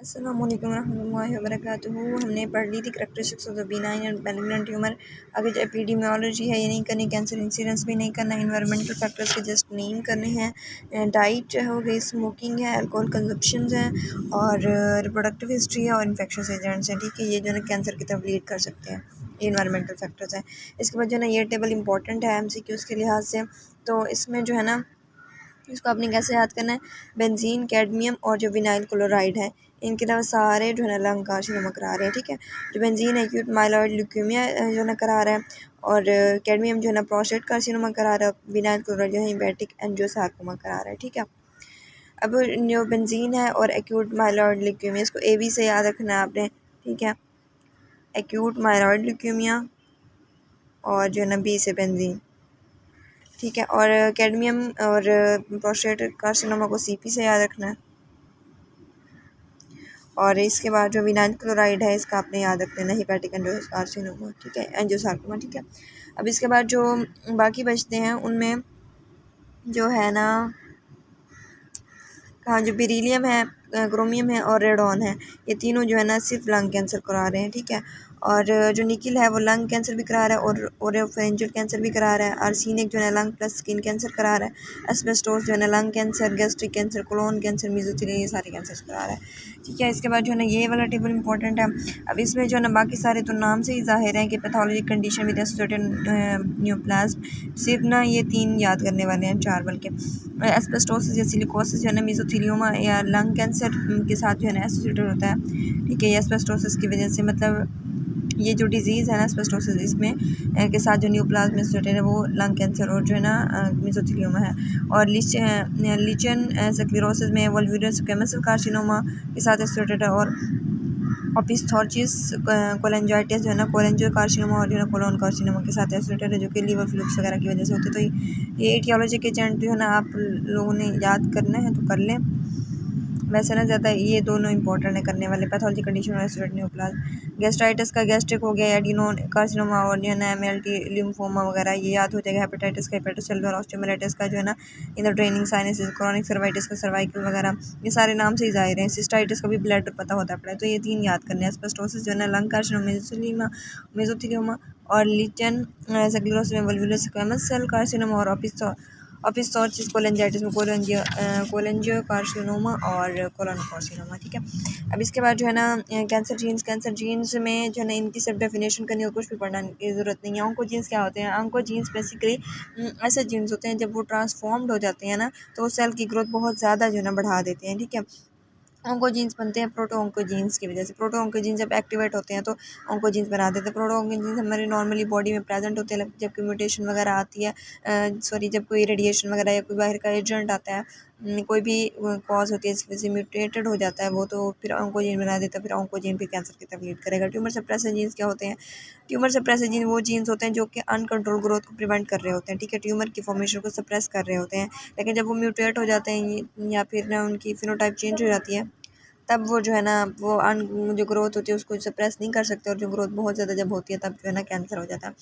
अस्सलाम वालेकुम रहमतुल्लाहि व बरकातुहू। हमने पढ़ ली थी characteristics of the benign and benignant tumour. आगे जो एपिडेमियोलॉजी है ये नहीं करनी, कैंसर इंसिडेंस भी नहीं करना, इन्वायरमेंटल फैक्टर्स के जस्ट नेम करने हैं। डाइट हो गई, स्मोकिंग है, अल्कोहल कंजप्शन है और रिप्रोडक्टिव हिस्ट्री है और इन्फेक्शस एजेंट्स हैं। ठीक है, ये जो है ना कैंसर की तरफ लीड कर सकते हैं, ये इन्वायरमेंटल फैक्टर्स हैं। इसके बाद जो है ना ये टेबल इंपॉर्टेंट है MCQs के लिहाज से, तो इसमें जो है ना इसको आपने कैसे याद करना है। बेंजीन, कैडमियम और जो विनाइल क्लोराइड है, इनके अलावा सारे जो है ना लंग कार्सिनोमा करा रहे हैं। ठीक है, जो बेंजीन एक्यूट माइलॉइड ल्यूकेमिया जो है ना करा रहा है और कैडमियम जो है ना प्रोस्टेट कार्सिनोमा करा रहा है, विनाइल क्लोराइड जो है हेपेटिक एंजियोसार्कोमा करा रहा है। ठीक है, अब जो बेंजीन है और एक्यूट माइलॉइड ल्यूकेमिया, इसको AB से याद रखना है आपने। ठीक है, एक्यूट माइलॉइड ल्यूकेमिया और जो है ना B से बेंजीन। ठीक है, और कैडमियम और प्रोस्टेट कार्सिनोमा को CP से याद रखना है। और इसके बाद जो विनाइल क्लोराइड है इसका आपने याद रख लेना, हेपेटिक एंजियोकार्सिनोमा। ठीक है, एंजियोसार्कोमा। ठीक है, अब इसके बाद जो बाकी बचते हैं उनमें जो है ना कहाँ जो बेरिलियम है, क्रोमियम है और रेडॉन है, ये तीनों जो है ना सिर्फ लंग कैंसर करा रहे हैं। ठीक है, और जो निकिल है वो लंग कैंसर भी करा रहा है और ओरोफेरेंजियल कैंसर भी करा रहा है। आर्सेनिक जो है ना लंग प्लस स्किन कैंसर करा रहा है। एस्बेस्टोस जो है ना lung cancer, gastric cancer, colon cancer, mesothelia, ये सारे कैंसर करा रहा है। ठीक है, इसके बाद जो है ना ये वाला टेबल इंपॉर्टेंट है। अब इसमें जो है ना बाकी सारे तो नाम से ही जाहिर है कि pathology condition with associated neoplasm, सिर्फ ना ये 3 याद करने वाले हैं, 4 बल्कि। एस्बेस्टोसिस या सिलिकोसिस जो है ना मेसोथेलियोमा या लंग कैंसर के साथ जो है ना एसोसिएटेड होता है। ठीक है, ये एस्बेस्टोसिस की वजह से, मतलब ये जो डिजीज़ है ना एस्बेस्टोसिस, इसमें के साथ जो न्यूप्लाज्म एसोसिएटेड है वो लंग कैंसर और जो है ना मेसोथेलियोमा है। और लीचन स्क्लेरोसिस में वोल्वुलर स्क्वेमस कार्सिनोमा के साथ एसोसिएटेड है। और ओपिस्थोर्चिस कोलेंजाइटिस जो है ना कोलेंजियो कार्सिनोमा और जो है ना कोलोन कार्सिनोमा के साथ एसोसिएटेड है, जो कि लीवर फ्लूक्स वगैरह की वजह से होते हैं। तो ये एटियोलॉजी के एजेंट जो है ना आप लोगों ने याद करना है तो कर लें। वैसे ना ज़्यादा ये दोनों इंपॉर्टेंट है करने वाले, पैथोलॉजी कंडीशन और एसोसिएटेड न्यूप्लाज्म। गैस्ट्राइटिस का गैस्ट्रिक हो गया, एडिनो कार्सिनोमा और जो है ना MLT लिम्फोमा वगैरह ये याद हो जाएगा। हेपेटाइटिस का हेपेटोसेलुलर, ऑस्टियोमाइलाइटिस का जो है ना in the draining sinuses, chronic cervicitis का सर्वाइकल वगैरह, ये सारे नाम से ही जाहिर हैं। सिस्टाइटिस का भी ब्लड पता होता है, तो ये 3 याद करने हैं। एस्बेस्टोसिस जो है ना लंग कार्सिनोमा, मेसोथेलियोमा और लीचन स्क्लेरोसिस में वोल्वुलर स्क्वेमस सेल कार्सिनोमा और ओपिस्थोर्चिस कोलेंजाइटिस में कोलेंजियो कार्सिनोमा और कोलोन कार्सिनोमा। ठीक है, अब इसके बाद जो है ना कैंसर जीन्स में जो है ना इनकी सिर्फ डेफिनेशन करनी और कुछ भी पढ़ने की ज़रूरत नहीं है। ऑन्कोजीन्स क्या होते हैं? ऑन्कोजीन्स बेसिकली ऐसे जीन्स होते हैं जब वो ट्रांसफॉर्म्ड हो जाते हैं ना तो वो सेल की ग्रोथ बहुत ज़्यादा जो है ना बढ़ा देते हैं। ठीक है, ऑन्कोजीन्स बनते हैं प्रोटो ऑन्कोजीन्स की वजह से। प्रोटो ऑन्कोजीन्स जब एक्टिवेट होते हैं तो ऑन्कोजीन्स बना देते हैं। प्रोटो ऑन्कोजीन्स हमारे नॉर्मली बॉडी में प्रेजेंट होते हैं, जब कोई म्यूटेशन वगैरह आती है, जब कोई रेडिएशन वगैरह या कोई बाहर का एजेंट आता है, कोई भी कॉज होती है इसकी वजह से म्यूटेटेड हो जाता है वो, तो फिर ऑन्कोजीन बना देता है। फिर ऑन्कोजीन फिर कैंसर की तरफ लीड करेगा। ट्यूमर सप्रेसर जीन्स क्या होते हैं? ट्यूमर सप्रेसर जीन वो जीन्स होते हैं जो कि अनकंट्रोल ग्रोथ को प्रिवेंट कर रहे होते हैं। ठीक है, ट्यूमर की फॉर्मेशन को सप्रेस कर रहे होते हैं, लेकिन जब वो म्यूटेट हो जाते हैं या फिर ना उनकी फिनोटाइप चेंज हो जाती है, तब वो जो है ना वो जो ग्रोथ होती है उसको सप्रेस नहीं कर सकते, और जो ग्रोथ बहुत ज़्यादा जब होती है तब जो है ना कैंसर हो जाता है।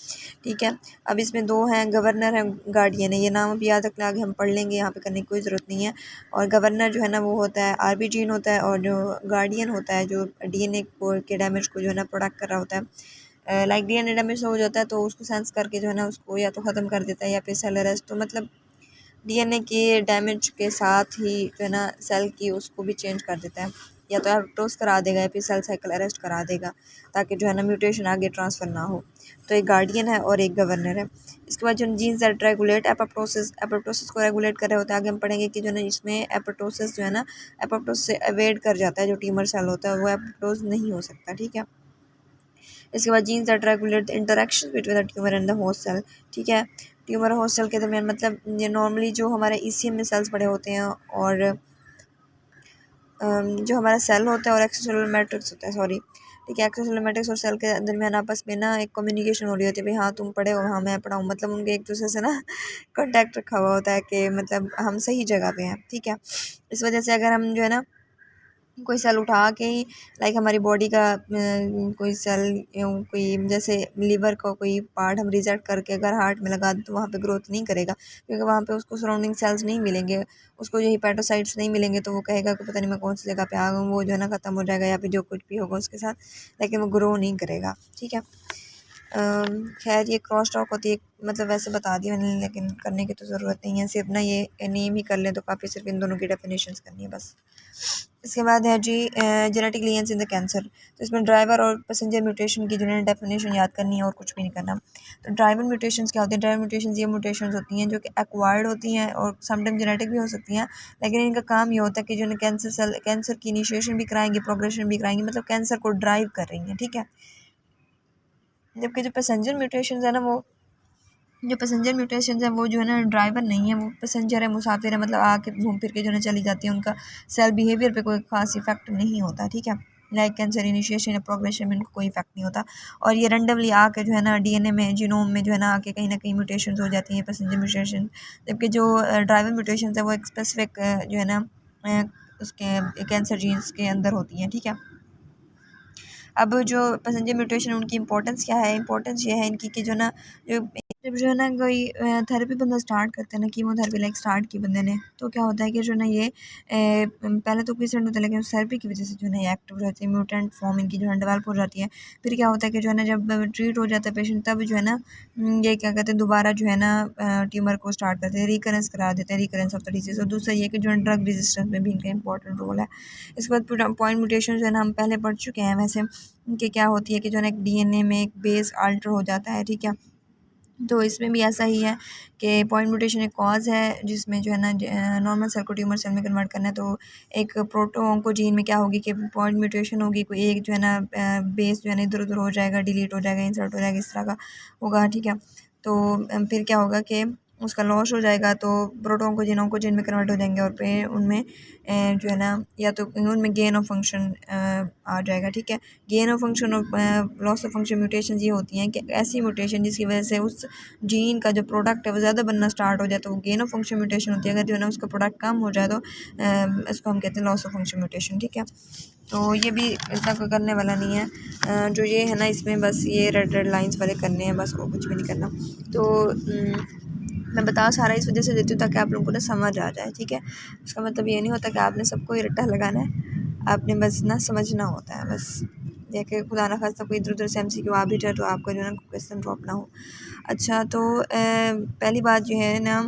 ठीक है, अब इसमें 2 हैं, गवर्नर है, गार्डियन है। ये नाम भी याद रखना, आगे हम पढ़ लेंगे, यहाँ पे करने की कोई ज़रूरत नहीं है। और गवर्नर जो है ना वो होता है RB जीन होता है, और जो गार्डियन होता है जो DNA को के डैमेज को जो है ना प्रोडक्ट कर रहा होता है। लाइक DNA डैमेज हो जाता है तो उसको सेंस करके जो है ना उसको या तो ख़त्म कर देता है या फिर सेल अरेस्ट, तो मतलब DNA के डैमेज के साथ ही जो है ना सेल की उसको भी चेंज कर देता है, या तो एपोप्टोस करा देगा या फिर सेल साइकिल अरेस्ट करा देगा, ताकि जो है ना म्यूटेशन आगे ट्रांसफ़र ना हो। तो एक गार्डियन है और एक गवर्नर है। इसके बाद जो जीन्स दैट रेगुलेट एपोप्टोसिस को रेगुलेट कर रहे होते हैं। आगे हम पढ़ेंगे कि जो है ना इसमें एपोप्टोसिस जो है ना एपोप्टोस से अवॉइड कर जाता है, जो ट्यूमर सेल होता है वो एपोप्टोस नहीं हो सकता। ठीक है, इसके बाद genes that regulate the interaction between the tumour and the host cell. ठीक है, ट्यूमर और होस्ट सेल के दरमियान, मतलब ये नॉर्मली जो हमारे ECM में सेल्स पड़े होते हैं और जो हमारा सेल होता है और एक्स्ट्रासेलुलर मैट्रिक्स होता है, सॉरी। ठीक है, एक्स्ट्रासेलुलर मैट्रिक्स और सेल के दरमियान आपस में ना एक कम्युनिकेशन हो रही होती है, भाई हाँ तुम पढ़े हो, हाँ मैं पढ़ा हूँ, मतलब उनके एक दूसरे से ना कॉन्टैक्ट रखा हुआ होता है कि मतलब हम सही जगह पे हैं। ठीक है, इस वजह से अगर हम जो है ना कोई सेल उठा के ही लाइक हमारी बॉडी का कोई सेल कोई जैसे लीवर का कोई पार्ट हम रिजेक्ट करके अगर हार्ट में लगा दें तो वहाँ पे ग्रोथ नहीं करेगा, क्योंकि वहाँ पे उसको सराउंडिंग सेल्स नहीं मिलेंगे, उसको जो हिपैटोसाइट्स नहीं मिलेंगे, तो वो कहेगा कि पता नहीं मैं कौन सी जगह पे आ गया हूँ, वो जो है ना ख़त्म हो जाएगा या फिर जो कुछ भी होगा उसके साथ, लेकिन वो ग्रो नहीं करेगा। ठीक है। खैर ये क्रॉस टॉक होती है, मतलब वैसे बता दिया मैंने, लेकिन करने की तो ज़रूरत नहीं है, सिर्फ ना ये नेम ही कर लें तो काफ़ी, सिर्फ इन दोनों की डेफिनेशंस करनी है बस। इसके बाद है जी जेनेटिक लियंस इन द कैंसर। तो इसमें ड्राइवर और पैसेंजर म्यूटेशन की जो है डेफिनेशन याद करनी है और कुछ भी नहीं करना। तो ड्राइवर म्यूटेशंस क्या होती हैं? ड्राइवर म्यूटेशंस ये म्यूटेशंस होती हैं जो कि एक्वायर्ड होती हैं और समटाइम जेनेटिक भी हो सकती हैं, लेकिन इनका काम ये होता है कि जो है कैंसर की इनिशिएशन भी कराएंगी, प्रोग्रेशन भी कराएंगी, मतलब कैंसर को ड्राइव कर रही हैं। ठीक है। जबकि जो पैसेंजर म्यूटेशंस है ना, जो पैसेंजर म्यूटेशंस हैं वो जो है ना ड्राइवर नहीं है, वो पैसेंजर है, मुसाफिर है, मतलब आके घूम फिर के जो है चली जाती है, उनका सेल बिहेवियर पे कोई खास इफेक्ट नहीं होता। ठीक है। लाइक कैंसर इनिशिएशन या प्रोग्रेशन में इनको कोई इफेक्ट नहीं होता, और ये रैंडमली आके जो है ना डीएनए में, जीनोम में जो है ना आके कहीं ना कहीं म्यूटेशंस हो जाती हैं, पैसेंजर म्यूटेशन। जबकि जो ड्राइवर म्यूटेशंस है वो एक स्पेसिफिक जो है ना उसके कैंसर जीन्स के अंदर होती हैं। ठीक है। अब जो पैसेंजर म्यूटेशन उनकी इंपॉर्टेंस क्या है? इंपॉर्टेंस ये है इनकी कि जो ना जब जो है ना कोई थेरेपी बंदा स्टार्ट करता है ना, कीमोथेरेपी लाइक स्टार्ट की बंदे ने, तो क्या होता है कि जो ना ये पहले तो पेशेंट होता है, लेकिन उस थेरेपी की वजह से जो है ये एक्टिव रहती है, म्यूटेंट फॉर्म इनकी जो है डेवलप हो जाती है। फिर क्या होता है कि जो है ना जब ट्रीट हो जाता है पेशेंट, तब जो है ना ये क्या कहते हैं, दोबारा जो है ना ट्यूमर को स्टार्ट करते हैं, रिकरेंस करा देते हैं, रिकरेंस ऑफ द डिजीज। और दूसरा ये कि जो है ड्रग रेजिस्टेंस में भी इनका इंपॉर्टेंट रोल है। इसके बाद पॉइंट म्यूटेशन जो है ना हम पहले पढ़ चुके हैं वैसे, कि क्या होती है कि जो है ना एक डीएनए में एक बेस अल्टर हो जाता है। ठीक है। तो इसमें भी ऐसा ही है कि पॉइंट म्यूटेशन एक कॉज है जिसमें जो है ना नॉर्मल सेल को ट्यूमर सेल में कन्वर्ट करना है। तो एक प्रोटो ऑन्कोजीन में क्या होगी कि पॉइंट म्यूटेशन होगी, कोई एक जो है ना बेस जो है ना इधर उधर हो जाएगा, डिलीट हो जाएगा, इंसर्ट हो जाएगा, इस तरह का होगा। ठीक है। तो फिर क्या होगा कि उसका लॉस हो जाएगा, तो प्रोटो ऑन्कोजीन में कन्वर्ट हो जाएंगे, और फिर उनमें जो है ना या तो उनमें गेन ऑफ फंक्शन आ जाएगा। ठीक है। गेन ऑफ फंक्शन और लॉस ऑफ फंक्शन म्यूटेशन ये होती हैं कि ऐसी म्यूटेशन जिसकी वजह से उस जीन का जो प्रोडक्ट है वो ज़्यादा बनना स्टार्ट हो जाए, तो वो गेन ऑफ फंक्शन म्यूटेशन होती है। अगर जो है ना उसका प्रोडक्ट कम हो जाए तो इसको हम कहते हैं लॉस ऑफ फंक्शन म्यूटेशन। ठीक है। तो ये भी इतना कोई करने वाला नहीं है, जो ये है ना इसमें बस ये रेड रेड लाइंस वाले करने हैं बस, और कुछ भी नहीं करना। तो मैं बता सारा इस वजह से देती हूँ ताकि आप लोगों को ना समझ आ जाए। ठीक है। इसका मतलब ये नहीं होता कि आपने सबको ही रट्टा लगाना है, आपने बस ना समझना होता है बस, देखिए खुदा ना खास्ता कोई इधर उधर से MCQ आ भी जाए तो आपका जो है ना क्वेश्चन ड्रॉप ना हो। अच्छा, तो पहली बात जो है ना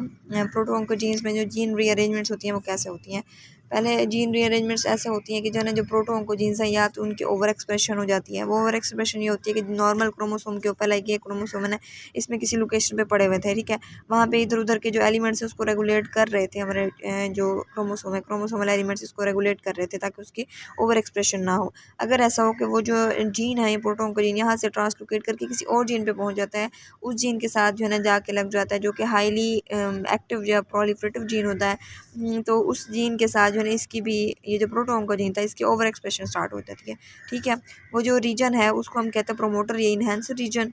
प्रोटो ऑन्कोजीन्स में जो जीन रीअरेंजमेंट्स होती हैं वो कैसे होती हैं? पहले जीन रीअरेंजमेंट्स ऐसे होती हैं कि जो है ना जो प्रोटो ऑन्कोजीन्स हैं या तो उनकी ओवर एक्सप्रेशन हो जाती है। वो ओवर एक्सप्रेशन ये होती है कि नॉर्मल क्रोमोसोम के ऊपर लाइक ये क्रोमोसोम है ना, इसमें किसी लोकेशन पे पड़े हुए थे। ठीक है। वहाँ पे इधर उधर के जो एलिमेंट्स हैं उसको रेगुलेट कर रहे थे, हमारे जो क्रोमोसोम है, क्रोमोसोमल एलिमेंट्स इसको रेगुलेट कर रहे थे ताकि उसकी ओवर एक्सप्रेशन ना हो। अगर ऐसा हो कि वो जो जीन है प्रोटो ऑन्कोजीन यहाँ से ट्रांसलोकेट करके किसी और जीन पे पहुँच जाता है, उस जीन के साथ जो है ना जाके लग जाता है, जो कि हाईली एक्टिव या प्रोलिफरेटिव जीन होता है, तो उस जीन के साथ जो है ना इसकी भी ये जो प्रोटो ऑन्कोजीन था इसकी ओवर एक्सप्रेशन स्टार्ट हो जाती है। ठीक है। वो जो रीजन है उसको हम कहते हैं प्रोमोटर या इनहेंसर रीजन,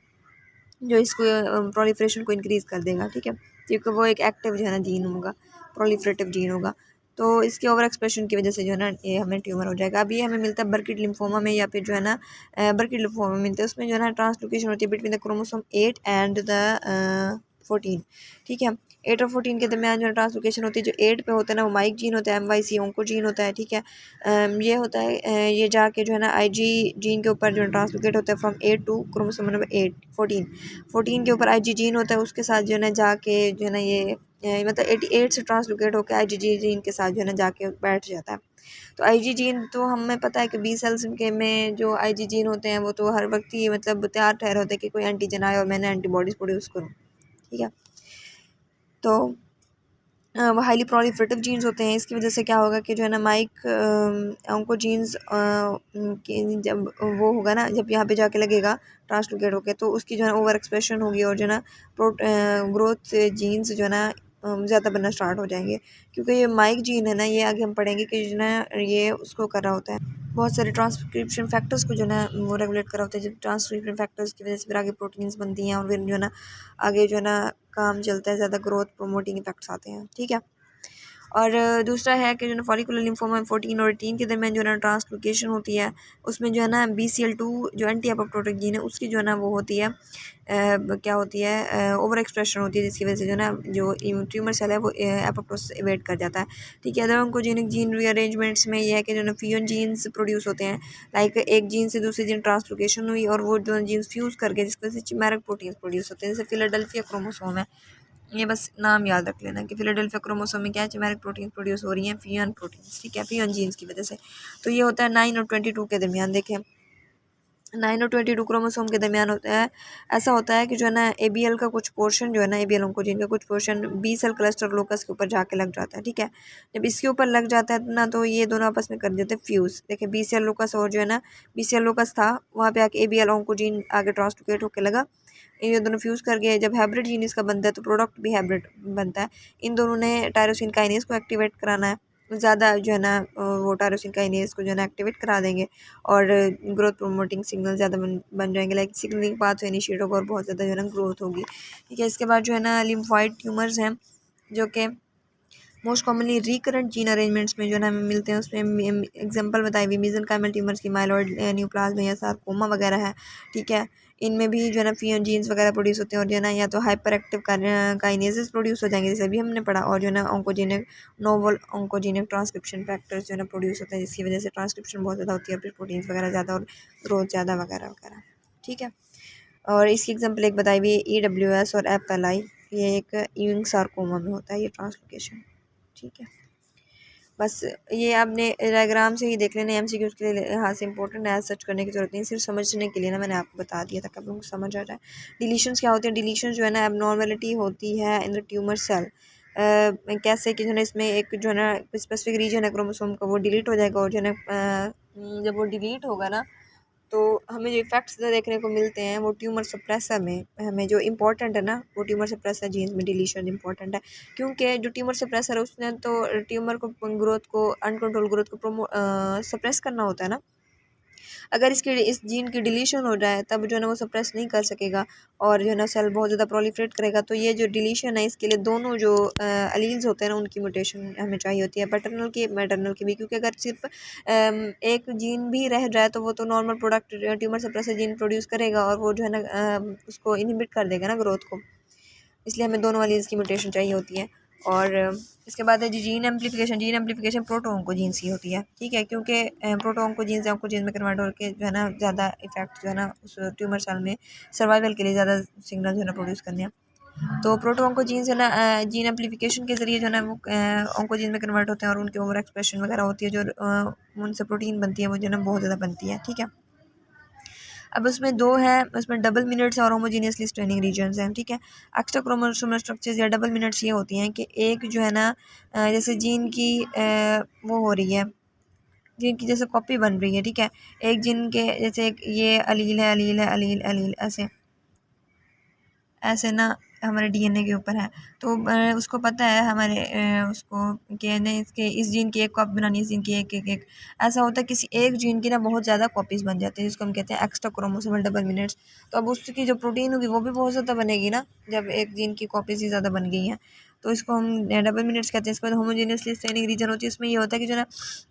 जो इसको प्रोलिफरेशन को इंक्रीज़ कर देगा। ठीक है। क्योंकि वो एक एक्टिव जो है ना जीन होगा, प्रोलिफरेटिव जीन होगा, तो इसके ओवर एक्सप्रेशन की वजह से जो है ना ये हमें ट्यूमर हो जाएगा। अब ये हमें मिलता है बर्किट लिम्फोमा में, या फिर जो है ना बर्किट लिम्फोमा में मिलता है। उसमें जो है ना ट्रांसलोकेशन होती है between the chromosome 8 and the 14। ठीक है। 8 और 14 के दरमियान जो है ट्रांसलोकेशन होती है। जो 8 पे होता है ना वो माइक जीन होता है, MYC ओंकोजीन होता है। ठीक है। ये होता है ये जाके जो है ना IG जीन के ऊपर जो है ट्रांसलोकेट होता है फ्रॉम 8 टू क्रोमोसोम नंबर 14 के ऊपर IG जीन होता है, उसके साथ जो है ना जाके जो है ना ये मतलब 88 से ट्रांसलोकेट होकर IG जीन के साथ जो है ना जाके बैठ जाता है। तो IG जीन तो हमें पता है कि बी सेल्स के में जो IG जीन होते हैं वो तो हर वक्त ही मतलब तैयार ठहर होते हैं कि कोई एंटीजन आए और मैंने एंटीबॉडीज़ प्रोड्यूस करूँ। ठीक है। तो वो हाईली प्रोलिफरेटिव जीन्स होते हैं। इसकी वजह से क्या होगा कि जो है ना माइक उनको जीन्स जब वो होगा ना, जब यहाँ पे जाके लगेगा ट्रांसलोकेट होके, तो उसकी जो है ओवर एक्सप्रेशन होगी, और जो है ना ग्रोथ जीन्स जो है ना ज़्यादा बनना स्टार्ट हो जाएंगे। क्योंकि ये माइक जीन है ना, ये आगे हम पढ़ेंगे कि जो ना ये उसको कर रहा होता है, बहुत सारे ट्रांसक्रिप्शन फैक्टर्स को जो है ना वो रेगुलेट कर रहा होता है। जब ट्रांसक्रिप्शन फैक्टर्स की वजह से फिर आगे प्रोटीन्स बनती हैं, और फिर जो है ना आगे जो है ना काम चलता है, ज़्यादा ग्रोथ प्रमोटिंग इफेक्ट्स आते हैं। ठीक है। और दूसरा है कि जो है फॉलिकुलर लिम्फोमा 14 और 18 के दरमियान जो है ना ट्रांसलोकेशन होती है, उसमें जो है ना BCL2 जो एंटी एपोप्टोटिक जीन है उसकी जो है ना वो होती है क्या होती है ओवर एक्सप्रेशन होती है, जिसकी वजह से जो है ना जो ट्यूमर सेल है वो एपोप्टोसिस एवेट कर जाता है। ठीक है, अदर ऑन्कोजेनिक जीन रीअरेंजमेंट्स में ये है कि जो है फ्यूजन जीन्स प्रोड्यूस होते हैं, लाइक एक जीन से दूसरे जीन ट्रांसलोकेशन हुई और वो जो जीन्स फ्यूज़ करके जिसकी वजह से चिमेरिक प्रोटीन्स प्रोड्यूस होते हैं, जैसे फिलाडेल्फिया क्रोमोसोम है। ये बस नाम याद रख लेना कि फिलाडेल्फिया क्रोमोसोम में क्या है, चिमेरिक प्रोटीन प्रोड्यूस हो रही हैं फियन प्रोटीन्स। ठीक है, फियन जीन्स की वजह से। तो ये होता है 9 और 22 के दरमियान। देखें 9 और 22 क्रोमोसोम के दरमियान होता है। ऐसा होता है कि जो है ना ABL का कुछ पोर्शन जो है ना ABL ऑन्कोजीन का कुछ portion B cell cluster locus के ऊपर जाके लग जाता है। ठीक है, जब इसके ऊपर लग जाता है ना तो ये दोनों आपस में कर देते हैं फ्यूज़। देखिए B सेल लोकस और जो है ना B सेल लोकस था, वहाँ पे आके ABL ऑन्कोजीन आगे ट्रांसलोकेट होकर लगा, ये दोनों फ्यूज़ कर गए। जब हाइब्रिड जीन इसका बनता है तो प्रोडक्ट भी हाइब्रिड बनता है। इन दोनों ने टायरोसिन काइनेज को एक्टिवेट कराना है, ज़्यादा जो है ना वो टायरोसिन काइनेज को जो है ना एक्टिवेट करा देंगे और ग्रोथ प्रमोटिंग सिग्नल ज़्यादा बन जाएंगे, लाइक सिग्नलिंग पाथ इनिशिएट होगा और बहुत ज़्यादा जो है ना ग्रोथ होगी। ठीक है, इसके बाद जो है ना लिम्फॉइड ट्यूमर्स हैं जो कि most commonly recurrent gene arrangements में जो है ना हमें मिलते हैं। उसमें एग्जांपल बताई हुई मेसेनकाइमल ट्यूमर्स की, माइलॉइड न्यूप्लाज्मा या सार्कोमा वगैरह है। ठीक है, इनमें भी जो है ना फियन जीन्स वगैरह प्रोड्यूस होते हैं और जो है ना या तो हाइपर एक्टिव काइनेजेस प्रोड्यूस हो जाएंगे जैसे अभी हमने पढ़ा, और जो है ना oncogenic novel oncogenic transcription factors जो है ना प्रोड्यूस होते हैं, जिसकी वजह से ट्रांसक्रिप्शन बहुत ज़्यादा होती है, फिर प्रोटीन्स वगैरह ज़्यादा और ग्रोथ ज़्यादा वगैरह वगैरह। ठीक है, और इसकी एग्जांपल एक बताई हुई है EWS और FLI, ये एक यूइंग सार्कोमा में होता है ये ट्रांसलोकेशन। ठीक है, बस ये आपने डायग्राम से ही देख लेना, MCQs के लिए यहाँ से इंपॉर्टेंट है, सर्च करने की जरूरत नहीं, सिर्फ समझने के लिए ना मैंने आपको बता दिया ताकि आप लोगों को समझ आ जाए। डिलीशंस क्या होते हैं? डिलीशन जो है ना एबनॉर्मेलिटी होती है इन द ट्यूमर सेल। कैसे कि जो है ना इसमें एक जो है ना स्पेसिफिक रीजन है क्रोमोसोम का वो डिलीट हो जाएगा, और जो है ना जब वो डिलीट होगा ना तो हमें जो इफ़ेक्ट्स देखने को मिलते हैं वो ट्यूमर सप्रेसर में हमें जो इम्पोर्टेंट है ना वो ट्यूमर सप्रेसर जीन्स में डिलीशन इम्पोर्टेंट है, क्योंकि जो ट्यूमर सप्रेसर है उसने तो ट्यूमर को ग्रोथ को अनकंट्रोल ग्रोथ को सप्रेस करना होता है ना। अगर इस जीन की डिलीशन हो जाए तब जो है ना वो सप्रेस नहीं कर सकेगा और जो है ना सेल बहुत ज़्यादा प्रोलिफरेट करेगा। तो ये जो डिलीशन है इसके लिए दोनों जो अलील्स होते हैं ना उनकी म्यूटेशन हमें चाहिए होती है, पैटर्नल की मैटरनल की भी, क्योंकि अगर सिर्फ एक जीन भी रह जाए तो वो तो normal product tumour suppressor gene produce करेगा और वो जो है ना उसको इनहिबिट कर देगा ना ग्रोथ को, इसलिए हमें दोनों वाली इसकी म्यूटेशन चाहिए होती है। और इसके बाद है जी gene amplification. Gene amplification proto oncogenes की होती है। ठीक है, क्योंकि प्रोटो ऑन्कोजीन्स ऑन्कोजीन में कन्वर्ट होकर जो है ना ज़्यादा इफेक्ट जो है ना उस ट्यूमर सेल में सर्वाइवल के लिए ज़्यादा सिग्नल जो है ना प्रोड्यूस करने हैं। तो प्रोटो ऑन्कोजीन्स जो है ना जीन एम्पलीफिकेशन के जरिए जो है ना वो ऑन्कोजीन में कन्वर्ट होते हैं और उनके ओवर एक्सप्रेशन वगैरह होती है, जो उनसे प्रोटीन बनती है वो जो है ना बहुत ज़्यादा बनती है। ठीक है, अब उसमें दो हैं, उसमें डबल मिनट्स और होमोजीनियसली स्ट्रेनिंग रीजन्स हैं। ठीक है, एक्स्ट्रा क्रोमोसोमल स्ट्रक्चर्स या डबल मिनट्स ये होती हैं कि एक जो है ना जैसे जीन की वो हो रही है, जीन की जैसे कॉपी बन रही है। ठीक है, एक जीन के जैसे एक ये अलील है, अलील है, अलील अलील ऐसे ऐसे ना हमारे DNA के ऊपर है। तो उसको पता है हमारे उसको कि नहीं इसके इस जीन की एक कॉपी बनानी है, इस जीन की एक ऐसा होता है किसी एक जीन की ना बहुत ज़्यादा कॉपीज़ बन जाती है, जिसको हम कहते हैं एक्स्ट्रा क्रोमोसोमल डबल मिनट्स। तो अब उसकी जो प्रोटीन होगी वो भी बहुत ज़्यादा बनेगी ना, जब एक जीन की कॉपीज़ ही ज़्यादा बन गई हैं, तो इसको हम डबल मिनट्स कहते हैं। इसके बाद होमोजीनियसली स्ट्रेनिंग रीजन होती है, इसमें ये होता है कि जो ना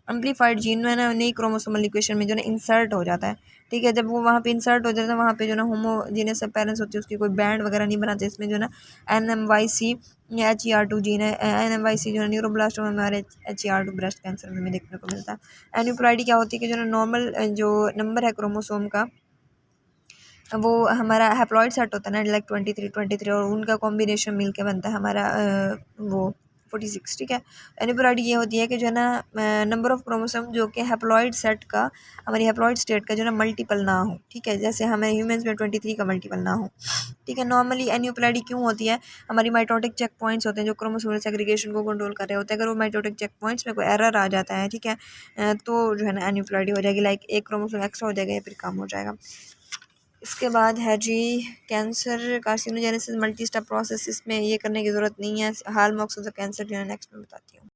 एम्पलीफाइड जीन में ना नई क्रोमोसोमल इक्वेशन में जो ना इंसर्ट हो जाता है। ठीक है, जब वो वहाँ पे इंसर्ट हो जाता है वहाँ पे जो ना होमोजीनियस अपीयरेंस होती है, उसकी कोई बैंड वगैरह नहीं बनाते। इसमें जो ना NMYC या HER2 जीन है। NMYC जो है न्यूरोब्लास्टोमा में हमारे HER2 ब्रेस्ट कैंसर में भी देखने को मिलता है। एन्यूप्लाइडी क्या होती है कि जो ना नॉर्मल जो नंबर है क्रोमोसोम का वो हमारा हैप्लॉइड सेट होता है ना, लाइक 23 और उनका कॉम्बिनेशन मिल के बनता है हमारा वो 46। ठीक है, एनिपोलॉइडी ये होती है कि जो है ना नंबर ऑफ क्रोमोसोम जो कि हैप्लॉइड सेट का हमारी हैप्लॉइड स्टेट का जो है ना मल्टीपल ना हो। ठीक है, जैसे हमें ह्यूमंस में 23 का मल्टीपल ना हो। ठीक है, नॉर्मली एन्यूप्लॉइडी क्यों होती है? हमारी माइटोटिक चेक पॉइंट्स होते हैं जो क्रोमोसोमल सेग्रीगेशन को कंट्रोल कर रहे होते हैं, अगर वो माइटोटिक चेक पॉइंट्स में कोई एरर आ जाता है, ठीक है, तो जो है ना एन्यूप्लॉइडी हो जाएगी, लाइक एक क्रोमोसोम एक्स्ट्रा हो जाएगा या फिर कम हो जाएगा। इसके बाद है जी cancer carcinogenesis multi step process. इसमें ये करने की ज़रूरत नहीं है, hallmarks of the cancer जो है नेक्स्ट में बताती हूँ।